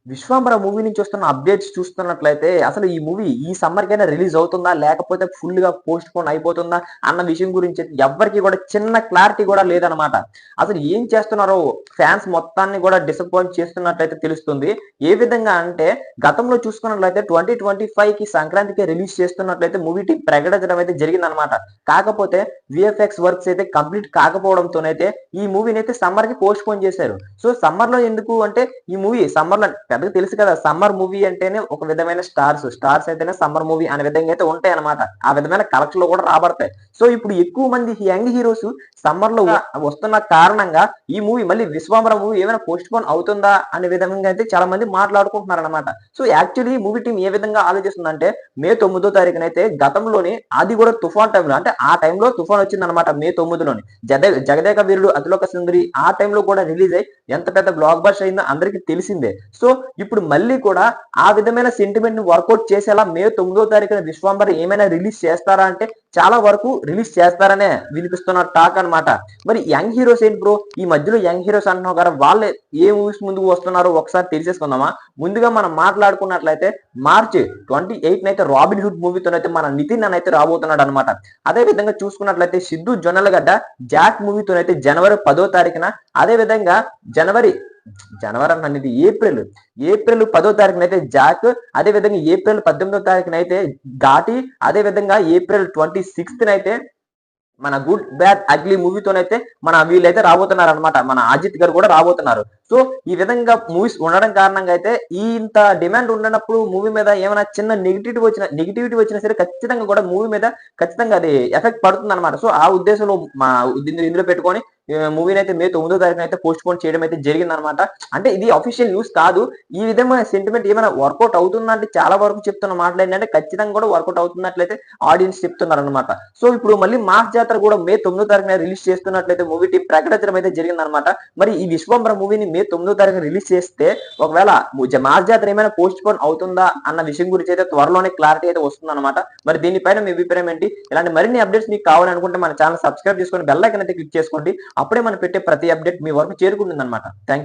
Vishwambhara movie నుంచి వస్తున్న updates చూస్తున్నట్లయితే అసలు ఈ మూవీ ఈ సమ్మర్ కైనా రిలీజ్ అవుతుందా లేకపోతే ఫుల్ గా పోస్ట్ పోన్ అయిపోతుందా అన్న విషయం గురించి ఎవ్వరికి కూడా చిన్న క్లారిటీ కూడా లేదనమాట. అసలు ఏం చేస్తున్నారో ఫ్యాన్స్ మొత్తాన్ని కూడా డిసప్పాయింట్ చేస్తున్నట్లయితే తెలుస్తుంది. ఏ విధంగా అంటే గతంలో చూసుకున్నట్లయితే 2025 కి సంక్రాంతికి రిలీజ్ చేస్తున్నట్లయితే మూవీ టీం ప్రకటించడం అయితే జరిగిందనమాట. కాకపోతే విఎఫ్ఎక్స్ వర్క్స్ అయితే కంప్లీట్ కాకపోవడంతోనైతే ఈ మూవీని అయితే సమ్మర్ కి పోస్ట్ పోన్ చేశారు. సో సమ్మర్ లో ఎందుకు అంటే ఈ మూవీ సమ్మర్ లో పెద్దగా తెలుసు కదా, సమ్మర్ మూవీ అంటేనే ఒక విధమైన స్టార్స్ అయితేనే సమ్మర్ మూవీ అనే విధంగా అయితే ఉంటాయి అనమాట. ఆ విధమైన కలెక్షన్ లో కూడా రాబడతాయి. సో ఇప్పుడు ఎక్కువ మంది యంగ్ హీరోస్ సమ్మర్ లో వస్తున్న కారణంగా ఈ మూవీ మళ్ళీ విశ్వాంబర మూవీ ఏమైనా పోస్ట్ పోన్ అవుతుందా అనే విధంగా అయితే చాలా మంది మాట్లాడుకుంటున్నారు అనమాట. సో యాక్చువల్లీ మూవీ టీం ఏ విధంగా ఆలోచిస్తుందంటే మే 9వ తారీఖున అయితే గతంలోని అది కూడా తుఫాన్ టైంలో అంటే ఆ టైంలో తుఫాన్ వచ్చిందనమాట. మే 9లోని జగదేక వీరుడు అతిలోక సుందరి ఆ టైంలో కూడా రిలీజ్ అయ్యి ఎంత పెద్ద బ్లాక్ బస్టర్ అయిందో అందరికీ తెలిసిందే. సో ఇప్పుడు మళ్ళీ కూడా ఆ విధమైన సెంటిమెంట్ ని వర్కౌట్ చేసేలా మే 9వ తారీఖున విశ్వాంబర ఏమైనా రిలీజ్ చేస్తారా అంటే చాలా వరకు రిలీజ్ చేస్తారనే వినిపిస్తున్న టాక్ అనమాట. మరి యంగ్ హీరోస్ ఏంటి బ్రో, ఈ మధ్యలో యంగ్ హీరోస్ అంటున్నావు కదా, వాళ్ళే ఏ మూవీస్ ముందుకు వస్తున్నారో ఒకసారి తెలిసేసుకుందామా. ముందుగా మనం మాట్లాడుకున్నట్లయితే మార్చి 28 అయితే రాబిన్ హుడ్ మూవీతోనైతే మన నితిన్ అని అయితే రాబోతున్నాడు అనమాట. అదే విధంగా చూసుకున్నట్లయితే సిద్ధు జొన్నలగడ్డ జాక్ మూవీతోనైతే జనవరి 10వ తారీఖున, అదే విధంగా జనవరి అనేది ఏప్రిల్ 10వ తారీఖున అయితే జాక్, అదే విధంగా ఏప్రిల్ 18వ తారీఖున అయితే ఘాటి, అదే విధంగా ఏప్రిల్ 26th అయితే మన గుడ్ బ్యాడ్ అగ్లీ మూవీతోనైతే మన వీళ్ళైతే రాబోతున్నారు అనమాట. మన అజిత్ గారు కూడా రాబోతున్నారు. సో ఈ విధంగా మూవీస్ ఉండడం కారణంగా అయితే ఈ ఇంత డిమాండ్ ఉండనప్పుడు మూవీ మీద ఏమైనా చిన్న నెగిటివిటీ వచ్చినా సరే ఖచ్చితంగా కూడా మూవీ మీద ఖచ్చితంగా అది ఎఫెక్ట్ పడుతుంది అనమాట. సో ఆ ఉద్దేశంలో మా ఇందులో పెట్టుకొని మూవీని అయితే మే 9వ తారీఖున అయితే పోస్ట్ పోన్ చేయడం అయితే జరిగింది అనమాట. అంటే ఇది అఫీషియల్ న్యూస్ కాదు. ఈ విధమైన సెంటిమెంట్ ఏమైనా వర్కౌట్ అవుతుందంటే చాలా వరకు చెప్తున్న మాటలు ఏంటంటే ఖచ్చితంగా కూడా వర్కౌట్ అవుతున్నట్లయితే ఆడియన్స్ చెప్తున్నారు అనమాట. సో ఇప్పుడు మళ్ళీ మాస్ జాతర కూడా మే 9వ తారీఖున రిలీజ్ చేస్తున్నట్లయితే మూవీ టీం ప్రకటించడం అయితే జరిగిందనమాట. మరి ఈ విశ్వంబర మూవీని మే 9వ తారీఖున రిలీజ్ చేస్తే ఒకవేళ మాస్ జాతర ఏమైనా పోస్ట్ పోన్ అవుతుందా అన్న విషయం గురించి అయితే త్వరలోనే క్లారిటీ అయితే వస్తుంది అనమాట. మరి దీనిపైన మీ అభిప్రాయం ఏంటి? ఇలాంటి మరిన్ని అప్డేట్స్ మీకు కావాలనుకుంటే మన ఛానల్ సబ్స్క్రైబ్ చేసుకొని బెల్ ఐకాన్ అయితే క్లిక్ చేసుకోండి. అప్పుడే మనం పెట్టే ప్రతి అప్డేట్ మీ వరకు చేరుకుంటుంది అనమాట. థ్యాంక్